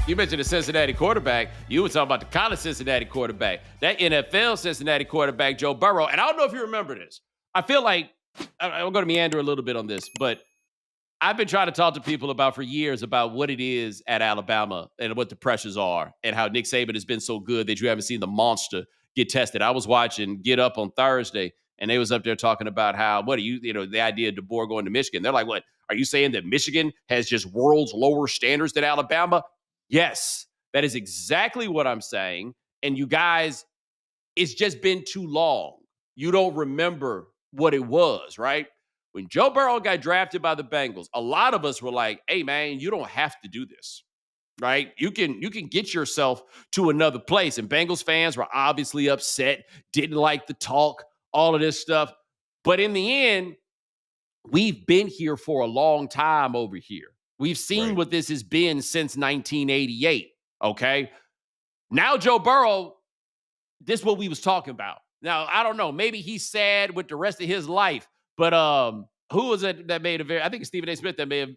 You mentioned the Cincinnati quarterback. You were talking about the college Cincinnati quarterback. That NFL Cincinnati quarterback, Joe Burrow. And I don't know if you remember this. I feel like I'm going to meander a little bit on this, but I've been trying to talk to people about for years about what it is at Alabama and what the pressures are and how Nick Saban has been so good that you haven't seen the monster get tested. I was watching Get Up on Thursday, and they was up there talking about how, the idea of DeBoer going to Michigan. They're like, what, are you saying that Michigan has just world's lower standards than Alabama? Yes, that is exactly what I'm saying. And you guys, it's just been too long. You don't remember what it was, right? When Joe Burrow got drafted by the Bengals, a lot of us were like, hey, man, you don't have to do this, right? You can get yourself to another place. And Bengals fans were obviously upset, didn't like the talk, all of this stuff. But in the end, we've been here for a long time over here. We've seen what this has been since 1988, okay? Now Joe Burrow, this is what we was talking about. Now, I don't know. Maybe he's sad with the rest of his life. But who was it that made I think it's Stephen A. Smith that may have,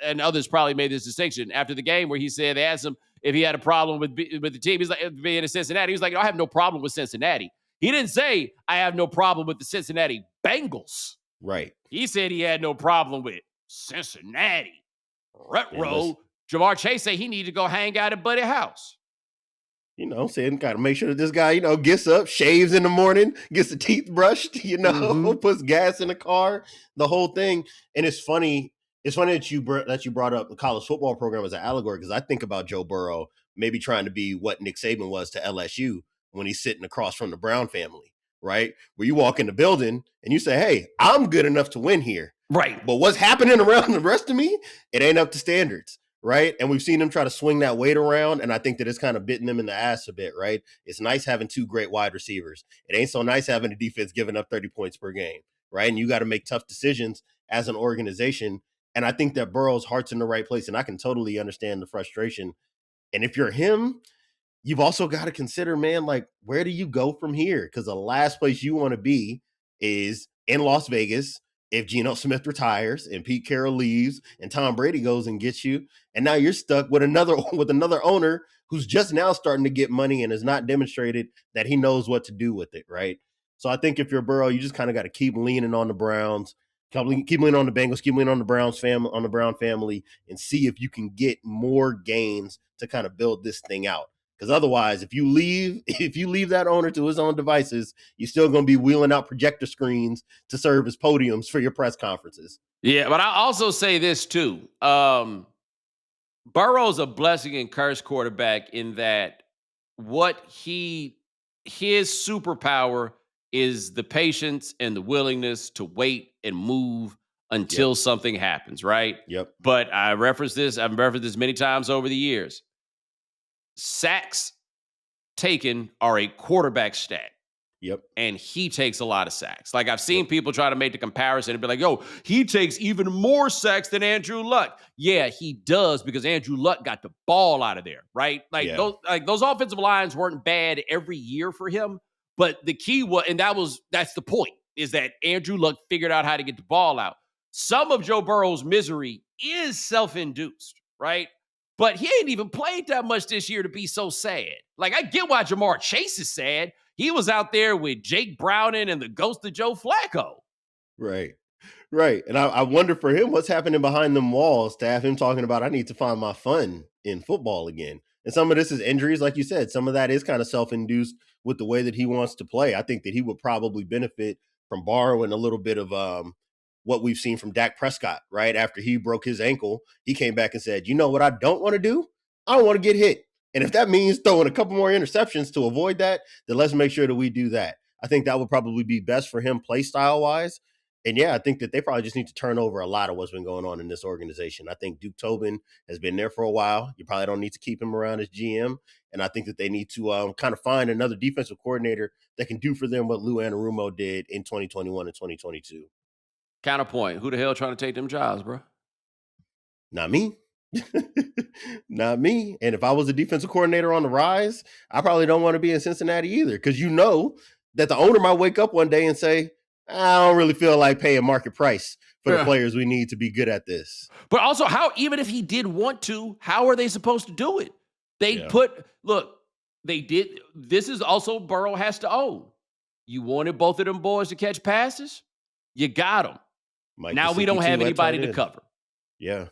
and others probably made this distinction after the game where he said, they asked him if he had a problem with the team. He's like, being in Cincinnati. He was like, I have no problem with Cincinnati. He didn't say, I have no problem with the Cincinnati Bengals. Right. He said he had no problem with Cincinnati. Retro. Jamar Chase said he needed to go hang out at Buddy's house. Saying got to make sure that this guy, gets up, shaves in the morning, gets the teeth brushed, puts gas in the car, the whole thing. And it's funny. It's funny that you brought up the college football program as an allegory, because I think about Joe Burrow maybe trying to be what Nick Saban was to LSU when he's sitting across from the Brown family, right? Where you walk in the building and you say, hey, I'm good enough to win here. Right. But what's happening around the rest of me, it ain't up to standards. Right. And we've seen them try to swing that weight around. And I think that it's kind of bitten them in the ass a bit. Right. It's nice having two great wide receivers. It ain't so nice having a defense giving up 30 points per game. Right. And you got to make tough decisions as an organization. And I think that Burrow's heart's in the right place. And I can totally understand the frustration. And if you're him, you've also got to consider, man, like, where do you go from here? Because the last place you want to be is in Las Vegas. If Geno Smith retires and Pete Carroll leaves and Tom Brady goes and gets you, and now you're stuck with another owner who's just now starting to get money and has not demonstrated that he knows what to do with it, right? So I think if you're Burrow, you just kind of got to keep leaning on the Browns, keep leaning on the Bengals, keep leaning on the Brown family, and see if you can get more gains to kind of build this thing out. Because otherwise, if you leave that owner to his own devices, you're still going to be wheeling out projector screens to serve as podiums for your press conferences. Yeah, but I also say this too. Burrow's a blessing and curse quarterback in that his superpower is the patience and the willingness to wait and move until something happens, right? Yep. But I've referenced this many times over the years. Sacks taken are a quarterback stat. Yep. And he takes a lot of sacks. Like, I've seen people try to make the comparison and be like, yo, he takes even more sacks than Andrew Luck. Yeah, he does, because Andrew Luck got the ball out of there, right? Those offensive lines weren't bad every year for him. But the key was, and that's the point, is that Andrew Luck figured out how to get the ball out. Some of Joe Burrow's misery is self-induced, right? But he ain't even played that much this year to be so sad. Like, I get why Jamar Chase is sad. He was out there with Jake Browning and the ghost of Joe Flacco. Right. And I wonder for him, what's happening behind them walls to have him talking about, I need to find my fun in football again. And some of this is injuries, like you said. Some of that is kind of self-induced with the way that he wants to play. I think that he would probably benefit from borrowing a little bit of what we've seen from Dak Prescott, right? After he broke his ankle, he came back and said, you know what I don't want to do? I don't want to get hit. And if that means throwing a couple more interceptions to avoid that, then let's make sure that we do that. I think that would probably be best for him play style wise. And yeah, I think that they probably just need to turn over a lot of what's been going on in this organization. I think Duke Tobin has been there for a while. You probably don't need to keep him around as GM. And I think that they need to kind of find another defensive coordinator that can do for them what Lou Anarumo did in 2021 and 2022. Counterpoint. Who the hell trying to take them jobs, bro? Not me. Not me. And if I was a defensive coordinator on the rise, I probably don't want to be in Cincinnati either, because you know that the owner might wake up one day and say, I don't really feel like paying market price for the players we need to be good at this. But also, even if he did want to, how are they supposed to do it? Yeah. They did. This is also Burrow has to own. You wanted both of them boys to catch passes. You got them. Mike Now we don't Gesicki have too at anybody tight to end. cover. Yeah.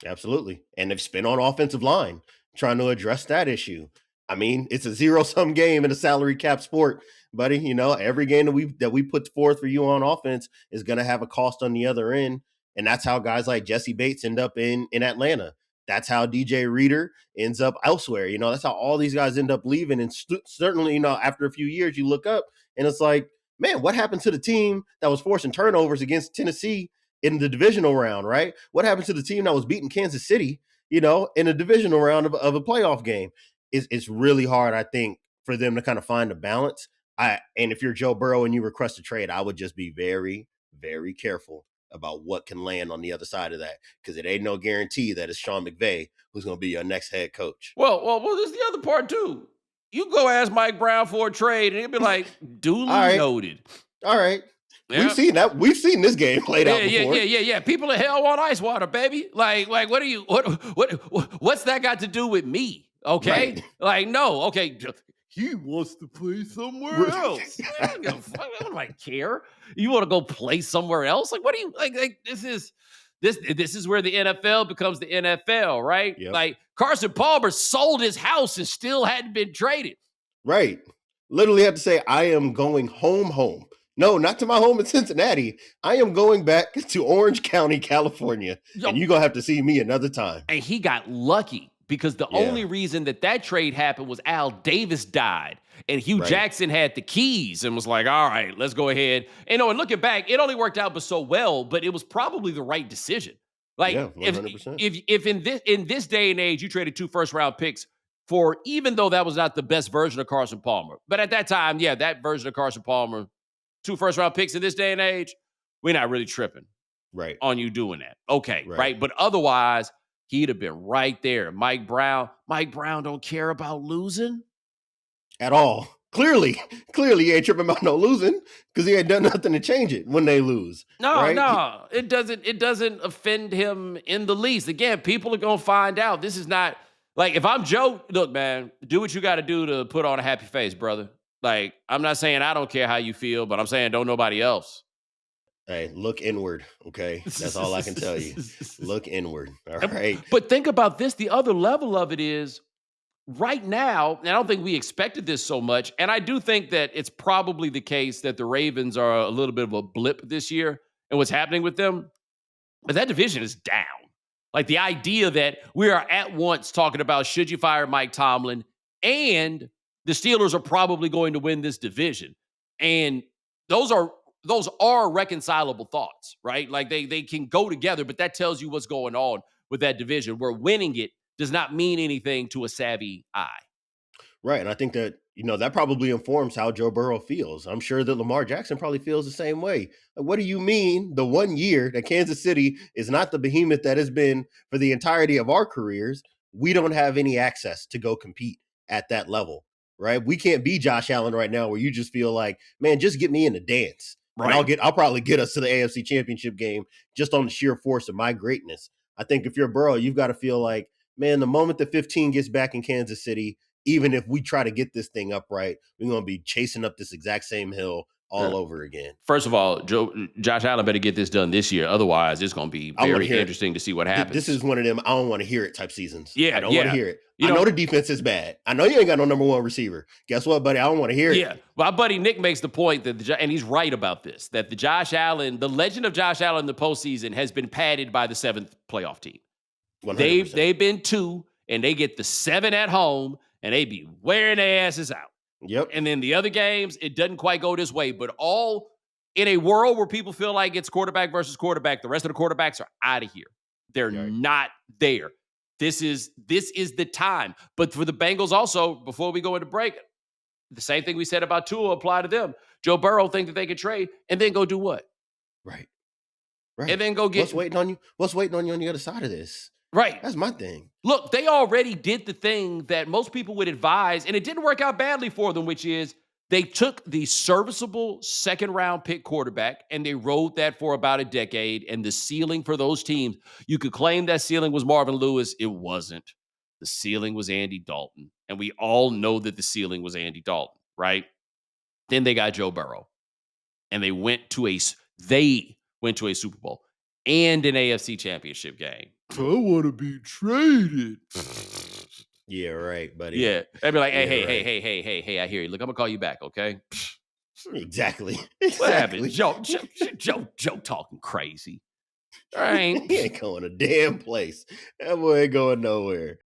Absolutely. And they've spent on offensive line trying to address that issue. I mean, it's a zero-sum game in a salary cap sport, buddy. You know, every game that we put forth for you on offense is going to have a cost on the other end. And that's how guys like Jesse Bates end up in Atlanta. That's how DJ Reader ends up elsewhere. You know, that's how all these guys end up leaving. And certainly, you know, after a few years, you look up and it's like, man, what happened to the team that was forcing turnovers against Tennessee in the divisional round, right? What happened to the team that was beating Kansas City, you know, in a divisional round of a playoff game? It's really hard, I think, for them to kind of find a balance. And if you're Joe Burrow and you request a trade, I would just be very, very careful about what can land on the other side of that, because it ain't no guarantee that it's Sean McVay who's going to be your next head coach. Well, there's the other part too. You go ask Mike Brown for a trade, and he'll be like, duly noted. All right. Yeah. We've seen that. We've seen this game played out before. Yeah. People in hell want ice water, baby. Like, what's that got to do with me? Okay. Right. Like, no, okay. He wants to play somewhere else. I don't care. You want to go play somewhere else? Like, what do you like? This is where the NFL becomes the NFL, right? Yep. Like Carson Palmer sold his house and still hadn't been traded. Right. Literally had to say, I am going home. No, not to my home in Cincinnati. I am going back to Orange County, California, and you're going to have to see me another time. And he got lucky because the only reason that trade happened was Al Davis died, and Hugh Jackson had the keys and was like, all right, let's go ahead. And looking back, it only worked out but so well, but it was probably the right decision. Like, 100%. if in this day and age, you traded 2 first-round picks for, even though that was not the best version of Carson Palmer, but at that time, that version of Carson Palmer, 2 first-round picks in this day and age, we're not really tripping on you doing that. Okay, right? But otherwise, he'd have been right there. Mike Brown don't care about losing at all. Clearly, he ain't tripping about no losing because he ain't done nothing to change it when they lose. No, it doesn't offend him in the least. Again, people are gonna find out. This is not like, if I'm Joe, look, man, do what you got to do to put on a happy face, brother. Like, I'm not saying I don't care how you feel, but I'm saying don't nobody else. Hey, look inward, okay? That's all I can tell you. Look inward, all right? But think about this. The other level of it is, right now, and I don't think we expected this so much, and I do think that it's probably the case that the Ravens are a little bit of a blip this year and what's happening with them, but that division is down. Like, the idea that we are at once talking about, should you fire Mike Tomlin, and the Steelers are probably going to win this division. And those are reconcilable thoughts, right? Like, they can go together, but that tells you what's going on with that division, where winning it does not mean anything to a savvy eye. Right. And I think that, that probably informs how Joe Burrow feels. I'm sure that Lamar Jackson probably feels the same way. Like, what do you mean the 1 year that Kansas City is not the behemoth that has been for the entirety of our careers, we don't have any access to go compete at that level, right? We can't be Josh Allen right now, where you just feel like, man, just get me in the dance. Right. And I'll probably get us to the AFC Championship game just on the sheer force of my greatness. I think if you're Burrow, you've got to feel like, man, the moment the 15 gets back in Kansas City, even if we try to get this thing upright, we're going to be chasing up this exact same hill all over again. First of all, Josh Allen better get this done this year. Otherwise, it's going to be very interesting to see what happens. This is one of them I don't want to hear it type seasons. Yeah, I don't want to hear it. I know the defense is bad. I know you ain't got no number 1 receiver. Guess what, buddy? I don't want to hear it. Yeah. Well, my buddy Nick makes the point that, and he's right about this, that the legend of Josh Allen in the postseason has been padded by the 7th playoff team. 100%. They've been 2, and they get the 7 at home, and they be wearing their asses out. Yep. And then the other games, it doesn't quite go this way. But all in a world where people feel like it's quarterback versus quarterback, the rest of the quarterbacks are out of here. They're not there. This is the time. But for the Bengals also, before we go into break, the same thing we said about Tua apply to them. Joe Burrow think that they can trade and then go do what? Right. And then go get... What's waiting on you? What's waiting on you on the other side of this? Right. That's my thing. Look, they already did the thing that most people would advise, and it didn't work out badly for them, which is they took the serviceable 2nd-round pick quarterback, and they rode that for about a decade, and the ceiling for those teams, you could claim that ceiling was Marvin Lewis. It wasn't. The ceiling was Andy Dalton. And we all know that the ceiling was Andy Dalton, right? Then they got Joe Burrow. And they went to a Super Bowl and an AFC championship game. I want to be traded. Yeah, right, buddy. Yeah. They'd be like, hey, I hear you. Look, I'm going to call you back, okay? Exactly. What happened? Joe talking crazy. All right. He ain't going a damn place. That boy ain't going nowhere.